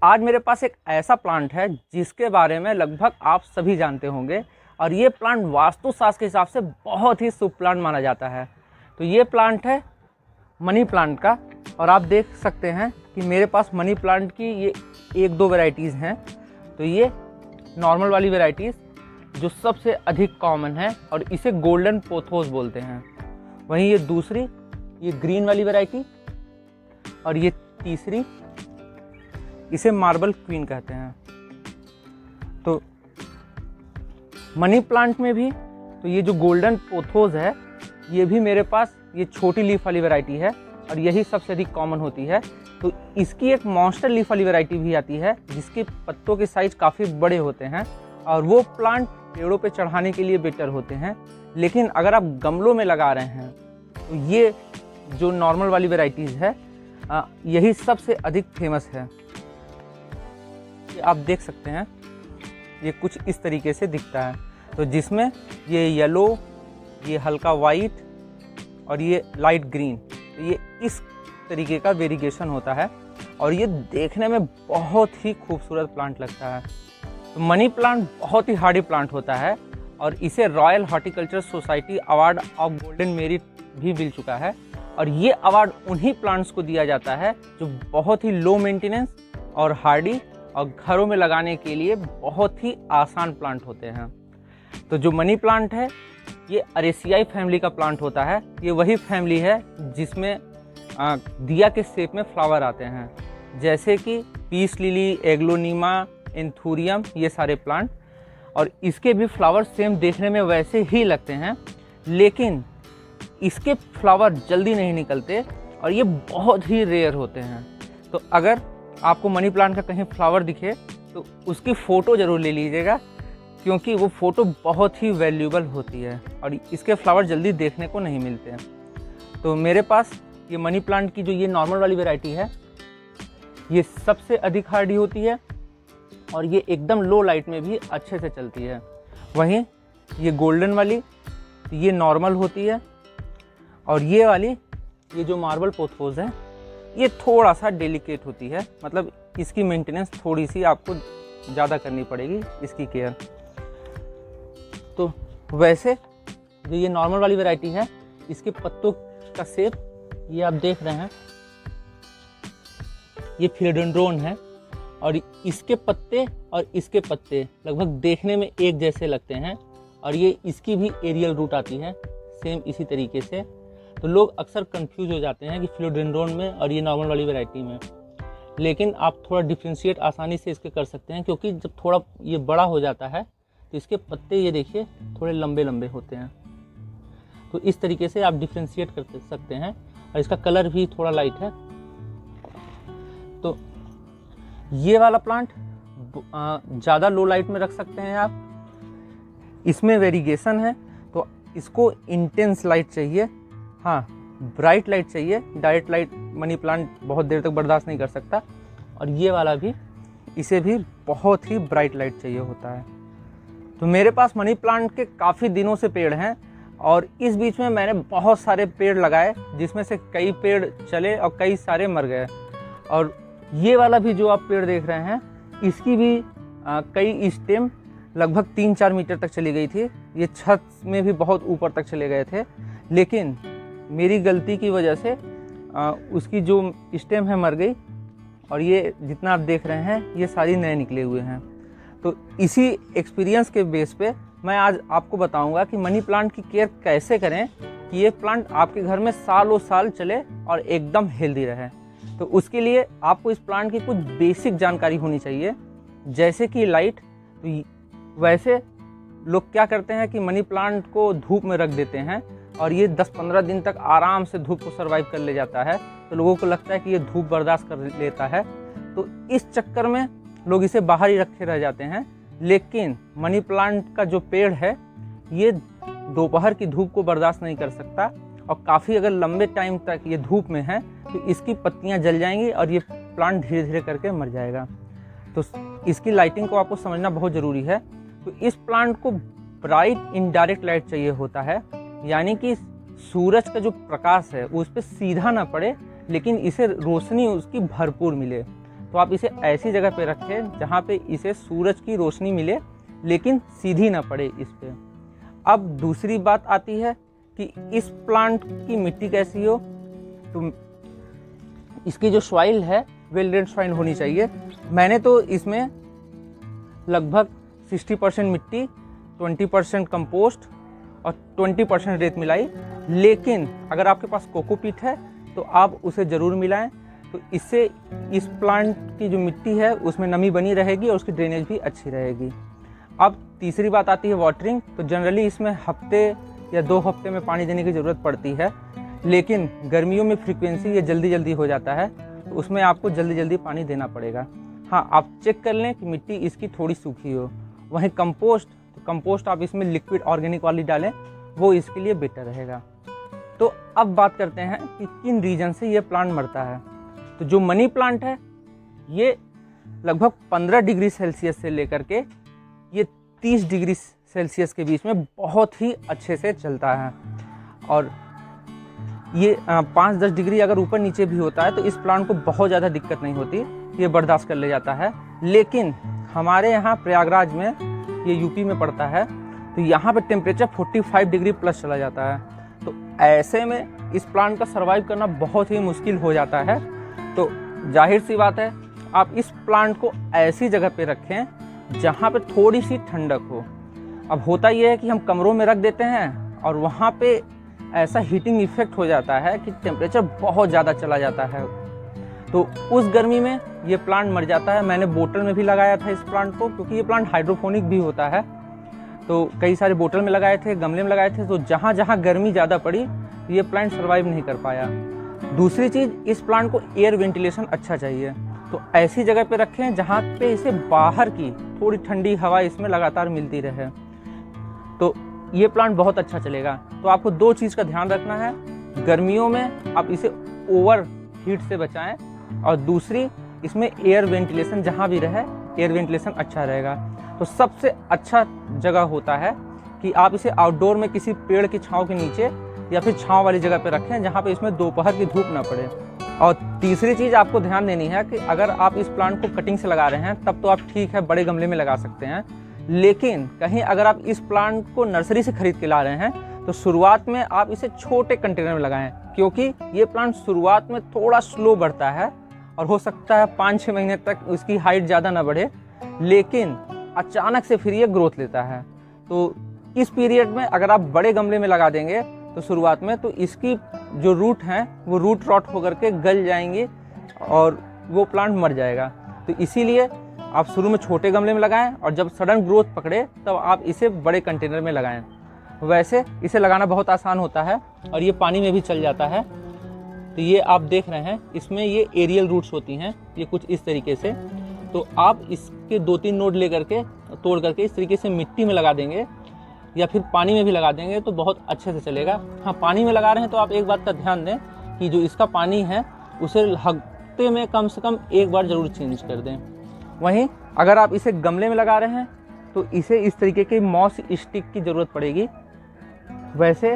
आज मेरे पास एक ऐसा प्लांट है जिसके बारे में लगभग आप सभी जानते होंगे और ये प्लांट वास्तुशास्त्र के हिसाब से बहुत ही शुभ प्लांट माना जाता है। तो ये प्लांट है मनी प्लांट का और आप देख सकते हैं कि मेरे पास मनी प्लांट की ये एक दो वैरायटीज़ हैं। तो ये नॉर्मल वाली वैरायटीज़ जो सबसे अधिक कॉमन है और इसे गोल्डन पोथोस बोलते हैं। वहीं ये दूसरी ये ग्रीन वाली वैरायटी और ये तीसरी इसे मार्बल क्वीन कहते हैं। तो मनी प्लांट में भी तो ये जो गोल्डन पोथोस है ये भी मेरे पास ये छोटी लीफ वाली वैरायटी है और यही सबसे अधिक कॉमन होती है। तो इसकी एक मॉन्स्टर लीफ वाली वैरायटी भी आती है जिसके पत्तों के साइज काफ़ी बड़े होते हैं और वो प्लांट पेड़ों पे चढ़ाने के लिए बेटर होते हैं। लेकिन अगर आप गमलों में लगा रहे हैं तो ये जो नॉर्मल वाली वैरायटीज़ है यही सबसे अधिक फेमस है। आप देख सकते हैं ये कुछ इस तरीके से दिखता है। तो जिसमें ये येलो, ये हल्का वाइट और ये लाइट ग्रीन, तो ये इस तरीके का वेरिएशन होता है और ये देखने में बहुत ही खूबसूरत प्लांट लगता है। तो मनी प्लांट बहुत ही हार्डी प्लांट होता है और इसे royal horticulture society award of golden merit भी मिल चुका है। और ये अवार्ड उन्हीं प्लांट्स को दिया जाता है जो बहुत ही लो मेंटेनेंस और हार्डी और घरों में लगाने के लिए बहुत ही आसान प्लांट होते हैं। तो जो मनी प्लांट है ये अरेसियाई फैमिली का प्लांट होता है। ये वही फैमिली है जिसमें दिया के शेप में फ्लावर आते हैं, जैसे कि पीस लिली, एग्लोनीमा, एंथूरियम, ये सारे प्लांट। और इसके भी फ्लावर सेम देखने में वैसे ही लगते हैं, लेकिन इसके फ्लावर जल्दी नहीं निकलते और ये बहुत ही रेयर होते हैं। तो अगर आपको मनी प्लांट का कहीं फ्लावर दिखे तो उसकी फ़ोटो ज़रूर ले लीजिएगा, क्योंकि वो फ़ोटो बहुत ही वैल्यूबल होती है और इसके फ्लावर जल्दी देखने को नहीं मिलते हैं। तो मेरे पास ये मनी प्लांट की जो ये नॉर्मल वाली वैरायटी है ये सबसे अधिक हार्डी होती है और ये एकदम लो लाइट में भी अच्छे से चलती है। वहीं ये गोल्डन वाली ये नॉर्मल होती है और ये वाली ये जो मार्बल पोथोस है ये थोड़ा सा डेलिकेट होती है, मतलब इसकी मेंटेनेंस थोड़ी सी आपको ज़्यादा करनी पड़ेगी, इसकी केयर। तो वैसे जो ये नॉर्मल वाली वैरायटी है इसके पत्तों का शेप ये आप देख रहे हैं, ये फिलोडेंड्रोन है और इसके पत्ते और इसके पत्ते लगभग देखने में एक जैसे लगते हैं और ये इसकी भी एरियल रूट आती है सेम इसी तरीके से। तो लोग अक्सर कंफ्यूज हो जाते हैं कि फिलोडेंड्रोन में और ये नॉर्मल वाली वैरायटी में, लेकिन आप थोड़ा डिफ्रेंशिएट आसानी से इसके कर सकते हैं, क्योंकि जब थोड़ा ये बड़ा हो जाता है तो इसके पत्ते ये देखिए थोड़े लंबे लंबे होते हैं। तो इस तरीके से आप डिफ्रेंशिएट कर सकते हैं और इसका कलर भी थोड़ा लाइट है। तो ये वाला प्लांट ज़्यादा लो लाइट में रख सकते हैं आप। इसमें वेरिएशन है, तो इसको इंटेंस लाइट चाहिए, हाँ ब्राइट लाइट चाहिए। डायरेक्ट लाइट मनी प्लांट बहुत देर तक बर्दाश्त नहीं कर सकता। और ये वाला भी, इसे भी बहुत ही ब्राइट लाइट चाहिए होता है। तो मेरे पास मनी प्लांट के काफ़ी दिनों से पेड़ हैं और इस बीच में मैंने बहुत सारे पेड़ लगाए, जिसमें से कई पेड़ चले और कई सारे मर गए। और ये वाला भी जो आप पेड़ देख रहे हैं इसकी भी कई स्टेम लगभग 3-4 मीटर तक चली गई थी। ये छत में भी बहुत ऊपर तक चले गए थे, लेकिन मेरी गलती की वजह से उसकी जो स्टेम है मर गई और ये जितना आप देख रहे हैं ये सारी नए निकले हुए हैं। तो इसी एक्सपीरियंस के बेस पे मैं आज आपको बताऊंगा कि मनी प्लांट की केयर कैसे करें कि ये प्लांट आपके घर में सालों साल चले और एकदम हेल्दी रहे। तो उसके लिए आपको इस प्लांट की कुछ बेसिक जानकारी होनी चाहिए, जैसे कि लाइट। तो वैसे लोग क्या करते हैं कि मनी प्लांट को धूप में रख देते हैं और ये 10-15 दिन तक आराम से धूप को सर्वाइव कर ले जाता है। तो लोगों को लगता है कि ये धूप बर्दाश्त कर लेता है, तो इस चक्कर में लोग इसे बाहर ही रखे रह जाते हैं। लेकिन मनी प्लांट का जो पेड़ है ये दोपहर की धूप को बर्दाश्त नहीं कर सकता और काफ़ी अगर लंबे टाइम तक ये धूप में है तो इसकी पत्तियां जल जाएंगी और ये प्लांट धीरे धीरे करके मर जाएगा। तो इसकी लाइटिंग को आपको समझना बहुत ज़रूरी है। तो इस प्लांट को ब्राइट इनडायरेक्ट लाइट चाहिए होता है, यानी कि सूरज का जो प्रकाश है वो उस पर सीधा ना पड़े, लेकिन इसे रोशनी उसकी भरपूर मिले। तो आप इसे ऐसी जगह पे रखें जहाँ पे इसे सूरज की रोशनी मिले लेकिन सीधी ना पड़े इस पे। अब दूसरी बात आती है कि इस प्लांट की मिट्टी कैसी हो, तो इसकी जो सॉइल है वेल ड्रेन्ड सॉइल होनी चाहिए। मैंने तो इसमें लगभग 60% मिट्टी, 20% कंपोस्ट और 20% रेत मिलाई, लेकिन अगर आपके पास कोकोपीट है तो आप उसे ज़रूर मिलाएं। तो इससे इस प्लांट की जो मिट्टी है उसमें नमी बनी रहेगी और उसकी ड्रेनेज भी अच्छी रहेगी। अब तीसरी बात आती है वाटरिंग। तो जनरली इसमें हफ्ते या 2 हफ्ते में पानी देने की ज़रूरत पड़ती है, लेकिन गर्मियों में फ्रीक्वेंसी ये जल्दी जल्दी हो जाता है, तो उसमें आपको जल्दी जल्दी पानी देना पड़ेगा। हाँ, आप चेक कर लें कि मिट्टी इसकी थोड़ी सूखी हो। वहीं कंपोस्ट आप इसमें लिक्विड ऑर्गेनिक वाली डालें, वो इसके लिए बेटर रहेगा। तो अब बात करते हैं कि किन रीजन से ये प्लांट मरता है। तो जो मनी प्लांट है ये लगभग 15 डिग्री सेल्सियस से लेकर के ये 30 डिग्री सेल्सियस के बीच में बहुत ही अच्छे से चलता है, और ये 5-10 डिग्री अगर ऊपर नीचे भी होता है तो इस प्लांट को बहुत ज़्यादा दिक्कत नहीं होती, ये बर्दाश्त कर ले जाता है। लेकिन हमारे यहाँ प्रयागराज में, ये यूपी में पड़ता है, तो यहाँ पे टेम्परेचर 45 डिग्री प्लस चला जाता है। तो ऐसे में इस प्लांट का सर्वाइव करना बहुत ही मुश्किल हो जाता है। तो जाहिर सी बात है, आप इस प्लांट को ऐसी जगह पे रखें जहाँ पे थोड़ी सी ठंडक हो। अब होता यह है कि हम कमरों में रख देते हैं और वहाँ पे ऐसा हीटिंग इफेक्ट हो जाता है कि टेम्परेचर बहुत ज़्यादा चला जाता है, तो उस गर्मी में ये प्लांट मर जाता है। मैंने बोतल में भी लगाया था इस प्लांट को, क्योंकि ये प्लांट हाइड्रोफोनिक भी होता है। तो कई सारे बोतल में लगाए थे, गमले में लगाए थे, तो जहाँ जहाँ गर्मी ज़्यादा पड़ी ये प्लांट सर्वाइव नहीं कर पाया। दूसरी चीज़, इस प्लांट को एयर वेंटिलेशन अच्छा चाहिए, तो ऐसी जगह पे रखें जहाँ पे इसे बाहर की थोड़ी ठंडी हवा इसमें लगातार मिलती रहे, तो ये प्लांट बहुत अच्छा चलेगा। तो आपको 2 चीज़ का ध्यान रखना है, गर्मियों में आप इसे ओवर हीट से बचाएं, और दूसरी इसमें एयर वेंटिलेशन जहाँ भी रहे, एयर वेंटिलेशन अच्छा रहेगा। तो सबसे अच्छा जगह होता है कि आप इसे आउटडोर में किसी पेड़ की छांव के नीचे या फिर छांव वाली जगह पे रखें जहाँ पे इसमें दोपहर की धूप ना पड़े। और तीसरी चीज़ आपको ध्यान देनी है कि अगर आप इस प्लांट को कटिंग से लगा रहे हैं तब तो आप ठीक है बड़े गमले में लगा सकते हैं, लेकिन कहीं अगर आप इस प्लांट को नर्सरी से खरीद के ला रहे हैं तो शुरुआत में आप इसे छोटे कंटेनर में लगाएं, क्योंकि ये प्लांट शुरुआत में थोड़ा स्लो बढ़ता है और हो सकता है 5-6 महीने तक उसकी हाइट ज़्यादा ना बढ़े, लेकिन अचानक से फिर ये ग्रोथ लेता है। तो इस पीरियड में अगर आप बड़े गमले में लगा देंगे तो शुरुआत में तो इसकी जो रूट हैं वो रूट रॉट होकर के गल जाएंगे और वो प्लांट मर जाएगा। तो इसीलिए आप शुरू में छोटे गमले में लगाएं और जब सडन ग्रोथ पकड़े तब आप इसे बड़े कंटेनर में लगाएं। वैसे इसे लगाना बहुत आसान होता है और ये पानी में भी चल जाता है। तो ये आप देख रहे हैं, इसमें ये एरियल रूट्स होती हैं, ये कुछ इस तरीके से। तो आप इसके 2-3 नोड ले करके तोड़ करके इस तरीके से मिट्टी में लगा देंगे या फिर पानी में भी लगा देंगे तो बहुत अच्छे से चलेगा। हाँ, पानी में लगा रहे हैं तो आप एक बात का ध्यान दें कि जो इसका पानी है उसे हफ्ते में कम से कम 1 बार ज़रूर चेंज कर दें। वहीं अगर आप इसे गमले में लगा रहे हैं तो इसे इस तरीके की मॉस स्टिक की ज़रूरत पड़ेगी। वैसे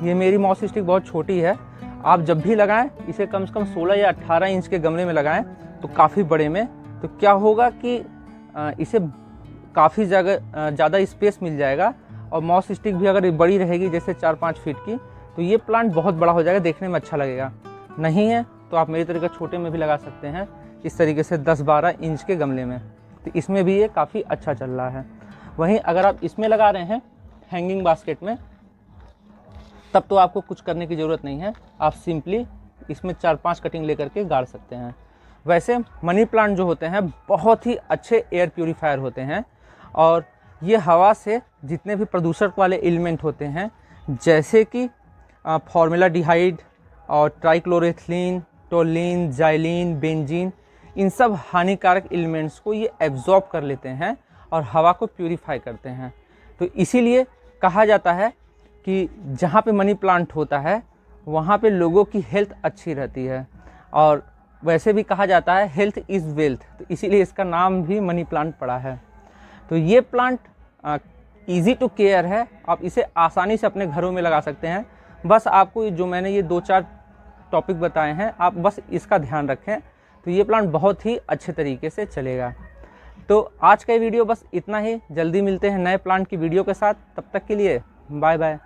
ये मेरी मॉस स्टिक बहुत छोटी है, आप जब भी लगाएं इसे कम से कम 16 या 18 इंच के गमले में लगाएं तो काफ़ी बड़े में। तो क्या होगा कि इसे काफ़ी जगह ज़्यादा स्पेस मिल जाएगा, और मॉस स्टिक भी अगर बड़ी रहेगी जैसे 4-5 फीट की तो ये प्लांट बहुत बड़ा हो जाएगा, देखने में अच्छा लगेगा। नहीं है तो आप मेरी तरीके छोटे में भी लगा सकते हैं, इस तरीके से 10-12 इंच के गमले में, तो इसमें भी ये काफ़ी अच्छा चल रहा है। वहीं अगर आप इसमें लगा रहे हैं हैंगिंग बास्केट में, तब तो आपको कुछ करने की ज़रूरत नहीं है, आप सिंपली इसमें 4-5 कटिंग लेकर के गाड़ सकते हैं। वैसे मनी प्लांट जो होते हैं बहुत ही अच्छे एयर प्यूरीफायर होते हैं, और ये हवा से जितने भी प्रदूषक वाले एलिमेंट होते हैं जैसे कि फॉर्मेल्डिहाइड और ट्राइक्लोरोएथिलीन, टोल्यूइन, जाइलीन, बेंजीन, इन सब हानिकारक एलिमेंट्स को ये एब्जॉर्ब कर लेते हैं और हवा को प्यूरीफाई करते हैं। तो इसीलिए कहा जाता है कि जहाँ पे मनी प्लांट होता है वहाँ पे लोगों की हेल्थ अच्छी रहती है, और वैसे भी कहा जाता है हेल्थ इज़ वेल्थ, तो इसीलिए इसका नाम भी मनी प्लांट पड़ा है। तो ये प्लांट ईजी टू केयर है, आप इसे आसानी से अपने घरों में लगा सकते हैं। बस आपको जो मैंने ये 2-4 टॉपिक बताए हैं आप बस इसका ध्यान रखें, तो ये प्लांट बहुत ही अच्छे तरीके से चलेगा। तो आज का ये वीडियो बस इतना ही। जल्दी मिलते हैं नए प्लांट की वीडियो के साथ। तब तक के लिए बाय बाय।